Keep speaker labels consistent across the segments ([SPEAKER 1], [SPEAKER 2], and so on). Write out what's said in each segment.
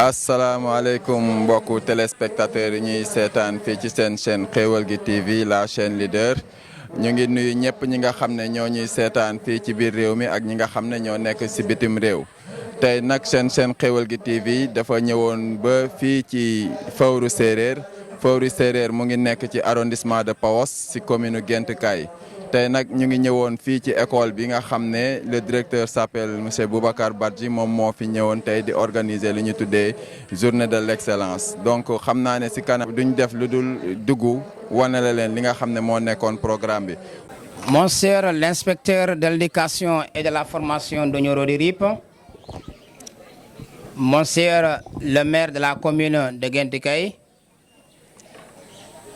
[SPEAKER 1] asalaamaaleykum mbokku téléspectateurs yi ñuy seetaan fii ci seen chaîne Xéweul gi TV la chaîne leader ñu ngi nuyu ñëpp ñi nga xam ne ñoo ñuy seetaan fii ci biir réew mi ak ñi nga xam ne ñoo nekk si bitim réew tey nag seen chaîne Xéweul gi TV dafa ñëwoon ba fii ci Fawru Séeréer mu ngi nekk ci arrondissement de Paos si commune Gént Kaay tey nag ñu ngi ñëwoon fii ci école bi nga xam ne le directeur s'appelle monsieur Boubacar Badji moom moo fi ñëwoon tey di organiser li ñu tuddee journée de l'excellence donc xam naa ne si kanam duñ def lu dul dugg wane la leen li nga xam ne moo nekkoon programme bi.
[SPEAKER 2] Monsieur l'inspecteur de l'éducation et de la formation de Nioro du Rip, monsieur le maire de la commune de Gént Kaay,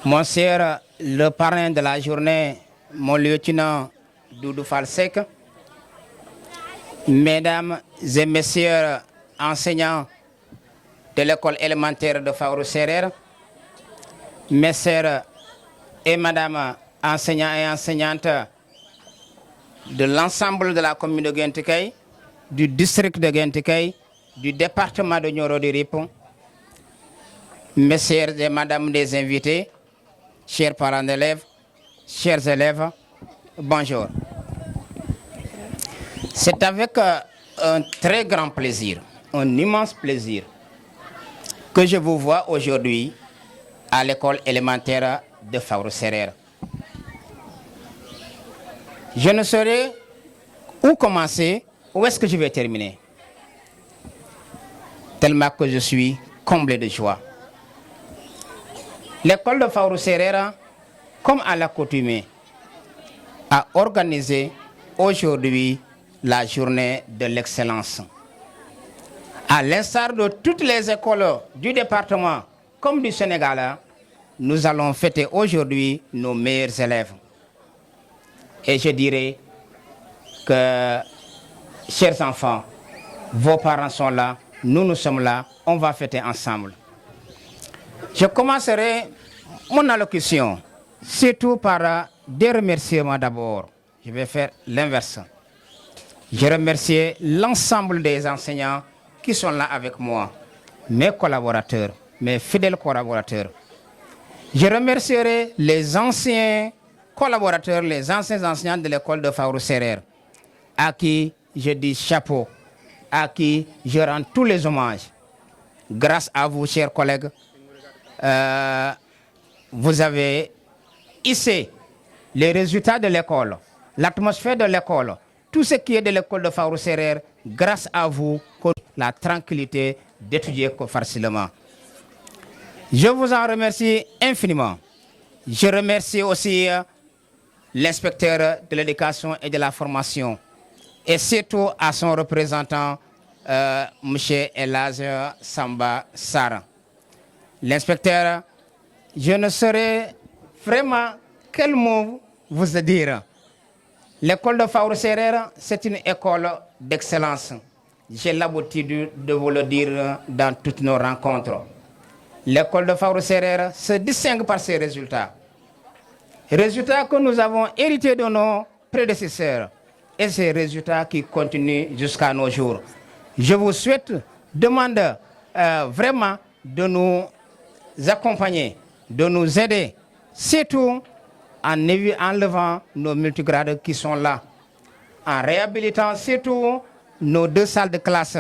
[SPEAKER 2] monsieur le parrain de la journée, mon lieutenant Doudou Fall Seck, mesdames et messieurs enseignants de l'école élémentaire de Fawru Séeréer, messieurs et madame enseignants et enseignantes de l'ensemble de la commune de Gént Kaay, du district de Gént Kaay, du département de Nioro du Rip, messieurs et madame des invités, chers parents d'élèves, chers élèves, bonjour. C'est avec un très grand plaisir, un immense plaisir, que je vous vois aujourd'hui à l'école élémentaire de Fawru Séeréer. Je ne saurais où commencer, où est-ce que je vais terminer, tellement que je suis comblé de joie. L'école de Fawru Séeréer, comme à l'accoutumée, a organisé aujourd'hui la journée de l'excellence. À l'instar de toutes les écoles du département comme du Sénégal, nous allons fêter aujourd'hui nos meilleurs élèves. Et je dirais que, chers enfants, vos parents sont là, nous sommes là, on va fêter ensemble. Je commencerai mon allocution surtout par des remerciements d'abord. Je vais faire l'inverse. Je remercie l'ensemble des enseignants qui sont là avec moi, mes collaborateurs, mes fidèles collaborateurs. Je remercierai les anciens collaborateurs, les anciens enseignants de l'école de Fawru Séeréer, à qui je dis chapeau, à qui je rends tous les hommages. Grâce à vous, chers collègues, vous avez hissé les résultats de l'école, l'atmosphère de l'école, tout ce qui est de l'école de Fawru Séeréer, grâce à vous, la tranquillité d'étudier facilement. Je vous en remercie infiniment. Je remercie aussi l'inspecteur de l'éducation et de la formation, et surtout à son représentant, M. Elhadj Samba Sarr. L'inspecteur, je ne saurais vraiment quel mot vous dire. L'école de Fawru Séeréer, c'est une école d'excellence. J'ai l'habitude de vous le dire dans toutes nos rencontres. L'école de Fawru Séeréer se distingue par ses résultats. Résultats que nous avons hérités de nos prédécesseurs et ces résultats qui continuent jusqu'à nos jours. Je vous demande vraiment de nous accompagner, de nous aider, surtout en enlevant nos multigrades qui sont là, en réhabilitant surtout nos 2 salles de classe.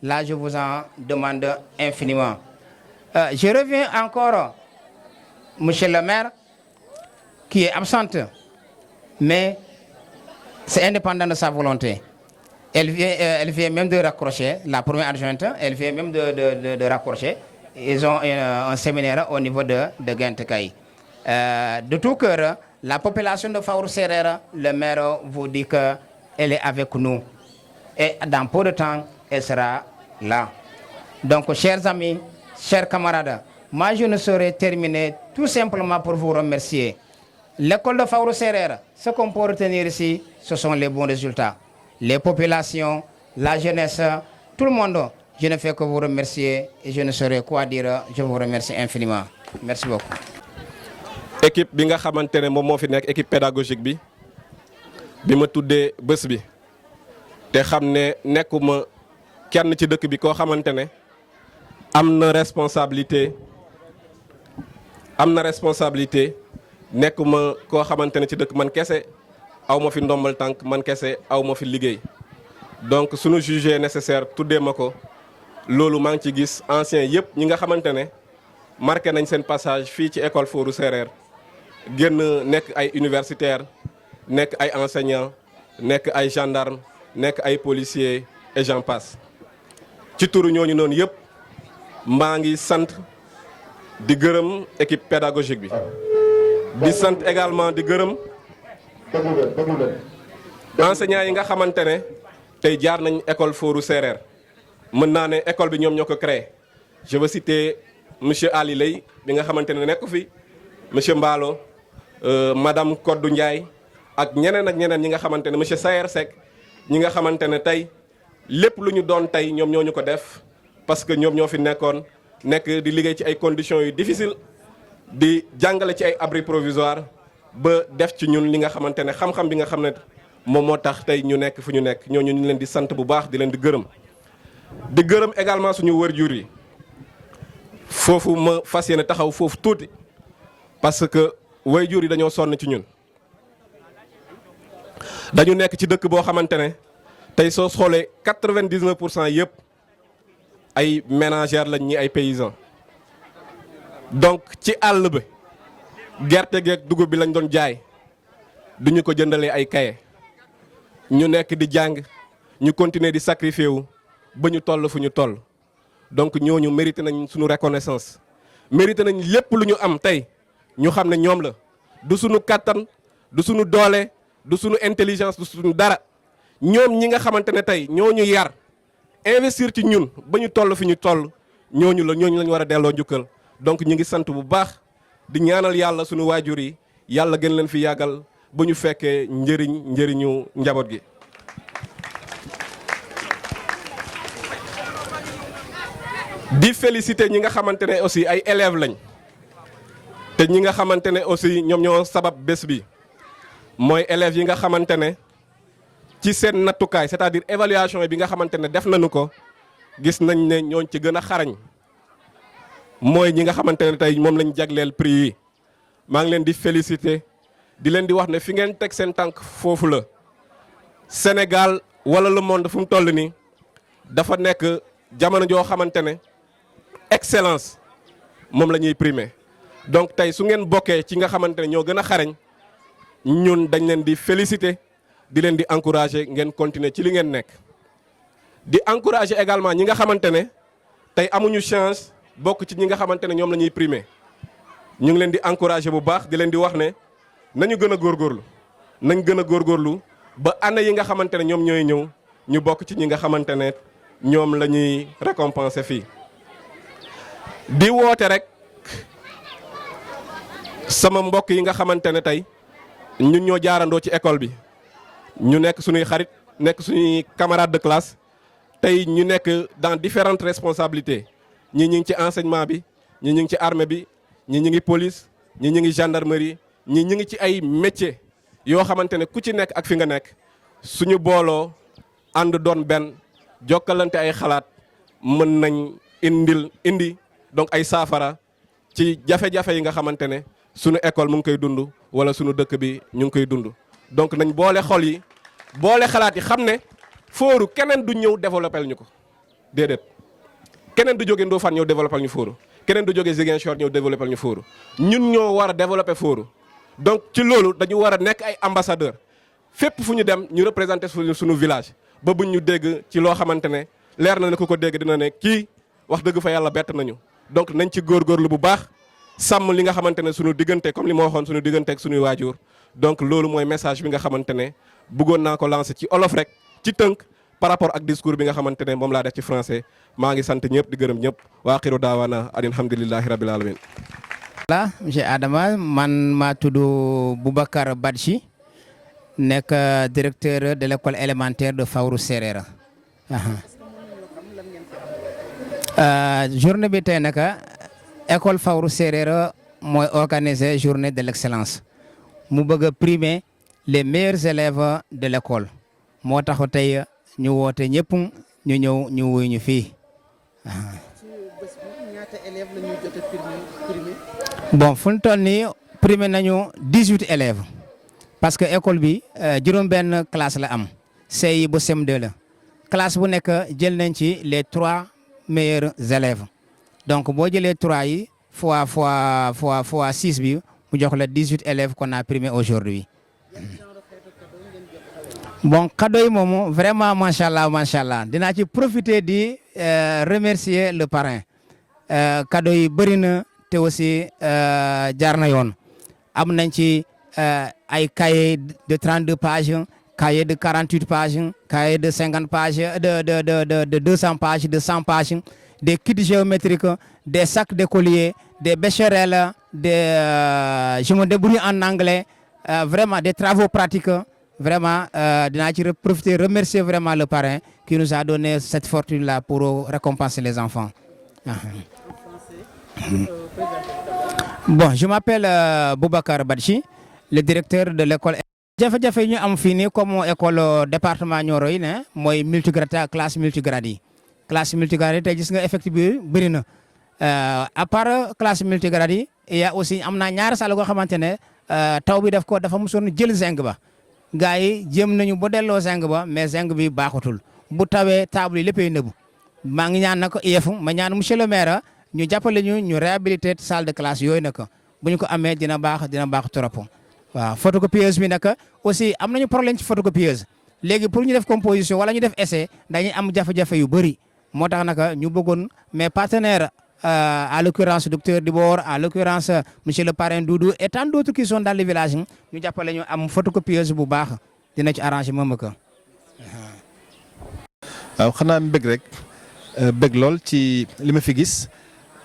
[SPEAKER 2] Là, je vous en demande infiniment. Je reviens encore, monsieur le maire, qui est absente, mais c'est indépendant de sa volonté. Elle vient même de raccrocher, la première adjointe, elle vient même de raccrocher. Ils ont un séminaire au niveau de Gént Kaay. De tout cœur, la population de Fawru Séeréer, le maire vous dit qu'elle est avec nous. Et dans peu de temps, elle sera là. Donc, chers amis, chers camarades, moi je ne saurais terminer tout simplement pour vous remercier. L'école de Fawru Séeréer, ce qu'on peut retenir ici, ce sont les bons résultats. Les populations, la jeunesse, tout le monde, je ne fais que vous remercier et je ne saurais quoi dire. Je vous remercie infiniment. Merci beaucoup.
[SPEAKER 3] Équipe bi nga xamante ne moom moo fi nekk équipe pédagogique bi ma tuddee bés bi te xam ne nekkuma kenn ci dëkk bi koo xamante ne am na responsabilité nekkuma koo xamante ne ci dëkk man kese aw ma fi ndombal tànk man kese aw ma fi liggéey donc suñu jugé nécessaire tuddee ma ko loolu maa ngi ci gis anciens yëpp ñi nga xamante ne marqué nañ seen passage fii ci école Fóoru Séréer génn nekk ay universitaires nekk ay enseignants nekk ay gendarmes nekk ay policiers et j'en passe ci turu ñooñu noonu yëpp maa ngi sant di gërëm équipe pédagogique bi di sant également di gërëm enseignants yi nga xamante ne tey jaar nañ école Fóoru Séréer mën naa ne école bi ñoom ñoo ko créé je veux citer monsieur Ali Lay bi nga xamante ne nekk fi monsieur Mballo madame Kodou Ndiaye ak ñeneen ñi nga xamante ne monsieur Sayer Seck ñi nga xamante ne tey lépp lu ñu doon tey ñoom ñoo ñu ko def parce que ñoom ñoo fi nekkoon nekk di liggéey ci ay conditions yu difficile di jàngale ci ay abri provisoire ba def ci ñun li nga xamante ne xam-xam bi nga xam ne moom moo tax tey ñu nekk fu ñu nekk ñooñu ñu leen di sant bu baax di leen di gërëm. di gërëm également suñu waajur yi foofu ma fas yéene taxaw foofu tuuti parce que waajur yi dañoo sonn ci ñun dañu nekk ci dëkk boo xamante ne tey soo xoolee 99% yëpp ay ménagères lañ ñi ay paysans donc ci àll bi gerte geeg dugub bi lañ doon jaay duñu ko jëndalee ay kaye ñu nekk di jàng ñu continuer di sacrifier wu ba ñu toll fu ñu toll donc ñooñu mérité nañ suñu reconnaissance mérité nañ lépp lu ñu am tey ñu xam ne ñoom la du suñu kattan du suñu doole du suñu intelligence du suñu dara ñoom ñi nga xamante ne tey ñooñu yar investir ci ñun ba ñu toll fi ñu toll ñooñu lañ war a delloo njukkal donc ñu ngi sant bu baax di ñaanal yàlla suñu waajur yi yàlla gën leen fi yàggal ba ñu fekkee njëriñu njaboot gi. di féliciter ñi nga xamante ne aussi ay élèves lañ te ñi nga xamante ne aussi ñoom ñoo sabab bés bi mooy élèves yi nga xamante ne ci seen nattukaay c'est-à-dire évaluation bi nga xamante ne def nañu ko gis nañ ne ñooñ ci gën a xarañ mooy ñi nga xamante ne tey moom lañ jagleel prix yi maa ngi leen di féliciter di leen di wax ne fi ngeen teg seen tànk foofu la Sénégal wala le monde fu mu toll nii dafa nekk jamono joo xamante ne excellence moom la ñuy primer donc tey su ngeen bokkee ci nga xamante ne ñoo gën a xarañ ñun dañ leen di féliciter di leen di encourager ngeen continuer ci li ngeen nekk. di encourager également ñi nga xamante ne tey amuñu chance bokk ci ñi nga xamante ne ñoom la ñuy primer ñu ngi leen di encourager bu baax di leen di wax ne nañu gën a góorgóorlu nañ gën a góorgóorlu ba année yi nga xamante ne ñoom ñooy ñëw ñu bokk ci ñi nga xamante ne ñoom la ñuy récompenser fii. di woote rek sama mbokk yi nga xamante ne tey ñun ñoo jaarandoo ci école bi ñu nekk suñuy xarit nekk suñuy camarades de classe tey ñu nekk dans différentes responsabilités ñii ñu ngi ci enseignement bi ñii ñu ngi ci armée bi ñii ñu ngi police ñii ñu ngi gendarmerie ñii ñu ngi ci ay métiers yoo xamante ne ku ci nekk ak fi nga nekk suñu booloo ànd doon benn jokkalante ay xalaat mën nañ indi donc ay saafara ci jafe-jafe yi nga xamante ne suñu école mu ngi koy dund wala suñu dëkk bi ñu ngi koy dund donc nañ boole xol yi boole xalaat yi xam ne Fóoru keneen du ñëw développé ñu ko déedéet keneen du jóge Ndofane ñëw développé ñu Fóoru keneen du jóge Ziguinchor ñëw développé ñu Fóoru ñun ñoo war a développé Fóoru donc ci loolu dañu war a nekk ay ambassadeur fépp fu ñu dem ñu représenté suñu village ba buñ ñu dégg ci loo xamante ne leer na ne ku ko dégg dina ne kii wax dëgg fa yàlla bett nañu donc nañ ci góorgóorlu bu baax sàmm li nga xamante ne suñu diggante comme li ma waxoon suñu diggante ak suñuy waajur donc loolu mooy message bi nga xamante ne bëggoon naa ko lancer ci olof rek ci tënk par rapport ak discours bi nga xamante ne moom laa def ci français maa ngi sant ñëpp di gërëm ñëpp waa xiru daawaana alhamdulillahi rabbil alamin.
[SPEAKER 2] voilà monsieur Adama man maa tudd Boubacar Badji nekk directeur de l'école élémentaire de Fawru Séréer. journée bi tey naka école Fawru Séréer mooy organiser journée de l'excellence mu bëgg a primer les meilleurs élèves de l'école moo tax tey ñu woote ñëpp ñu ñëw ñu wuy ñu fii.
[SPEAKER 4] ñaata élèves la ñuy jot a primé.
[SPEAKER 2] bon fu ñu toll nii primé nañu 18 élèves parce que école bi juróom-benn classe la am CI bu CM2 la classe bu nekk jël nañ ci les 3 meilleurs élèves donc boo jëlee 3 yi fois 6 bi mu jox la 18 élèves qu'on a primé aujourd'hui. bon cadeau yi moom vraiment macha allah dinaa ci profiter di remercier le parrain cadeau yi bëri na te aussi jaar na yoon am nañ ci ay cahier de 32 pages cahier de 48 pages cahier de 50 pages de 200 pages de 100 pages des kits géométriques des sacs d'écoliers des bécherelles je me débrouille en anglais vraiment des travaux pratiques. Vraiment, dinaa ci profiter remercier vraiment le parrain qui nous a donné cette fortune-là pour récompenser les enfants. Bon, je m'appelle Boubacar Badji, le directeur de l'école. jafe-jafe ñu am fii nii comme école département Nioro yi ne mooy multigrade classe multigrade yi classe multigrade yi tey gis nga effectif bi bëri na à part classe multigrade yi il y a aussi am na ñaari salle goo xamante ne taw bi dafa mosoon jël zinc ba. gaa yi jéem nañu ba delloo zinc ba mais zinc bi baaxatul bu tawee table yi léppay nëbu maa ngi ñaan nag IEF ma ñaan monsieur le maire ñu jàppale ñu réhabiliter salle de classe yooyu nag bu ñu ko amee dina baax trop waaw photocopieuse bi nag aussi am nañu problème ci photocopieuse léegi pour ñu def composition wala ñu def essai dañuy am jafe-jafe yu bëri moo tax nag ñu bëggoon mais partenaire à l'occurrence docteur Dibor, à l'occurrence monsieur le parrain Doudou et tant d'autres qui sont dans le village ñu jàppale ñu am photocopieuse bu baax dina ci arranger moom ak.
[SPEAKER 5] waaw xanaa bëgg rek bëgg lool ci li ma fi gis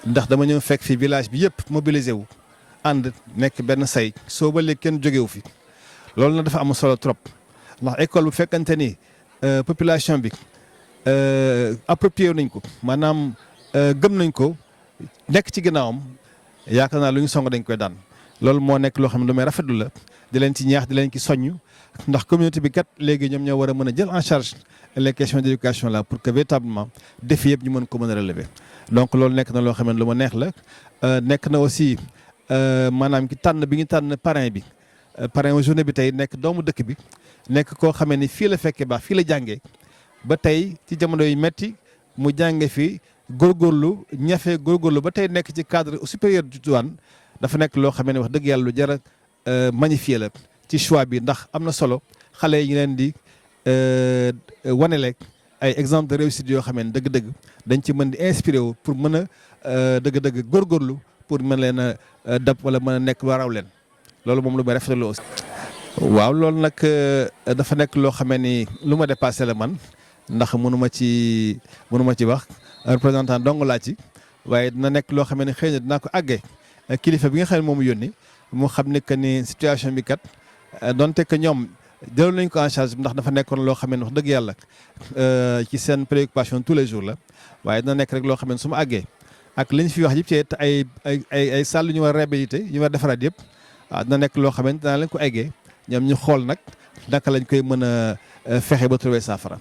[SPEAKER 5] ndax dama ñëw fekk fi village bi yëpp mobilisé wu ànd nekk benn say soo ba léegi kenn jógewu fi loolu na dafa am solo trop ndax école bu fekkante ni population bi approprié nañ ko maanaam gëm nañ ko. nekk ci ginnaawam yaakaar naa lu ñu song dañ koy daan loolu moo nekk loo xam ne lu may rafetlu la di leen ci ñaax di leen ci soññ ndax communauté bi kat léegi ñoom ñoo war a mën a jël en charge les questions d'éducation là pour que véritablement défi yëpp ñu mën ko mën a relever. donc loolu nekk na loo xam ne lu ma neex la nekk na aussi maanaam ki tànn bi ñu tànn parrain bi parrain journée bi tey nekk doomu dëkk bi nekk koo xamee ni fii la fekkee baax fii la jàngee ba tey ci jamono yu metti mu jànge fii. góorgóorlu ñafe góorgóorlu ba tey nekk ci cadre supérieur du Tivaouane dafa nekk loo xam ne wax dëgg yàlla lu jar a magnifier la ci choix bi ndax am na solo xale yi ñu leen di waneleeg ay exemple de réussite yoo xam ne dëgg-dëgg dañ ci mën di inspiré wu pour mën a dëgg-dëgg góorgóorlu pour mën leen a dab wala mën a nekk waraw leen loolu moom lu may rafetlu aussi. waaw loolu nag dafa nekk loo xam ne ni lu ma dépassé la man ndax mënu ma ci wax. représentant dong laa ci waaye dina nekk loo xam ne xëy na dinaa ko àggee kilifa bi nga xam ne moomu yónni mu xam ne que ni situation bi kat donte que ñoom jëloon nañ ko en charge ndax dafa nekkoon loo xam ne wax dëgg yàlla ci seen préoccupation tous les jours la waaye dina nekk rek loo xam ne su ma àggee ak li ñu fi wax yëpp ci ay salle yu ñu war a réhabilité yu ñu war a defaraat yëpp waaw dina nekk loo xam ne dinaa leen ko àggee ñoom ñu xool nag naka lañ koy mën a fexe ba trouver saafara.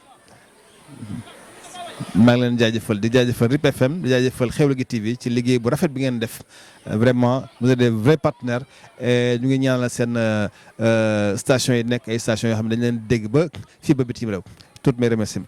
[SPEAKER 5] maa ngi leen jaajëfal di jaajëfal RIP FM di jaajëfal Xewlu gi TV ci liggéey bu rafet bi ngeen def vraiment vous êtes des vrais partenaires et ñu ngi ñaanal seen station yi nekk ay station yoo xam ne dañ leen dégg ba fii ba bitim réew tous mes remerciements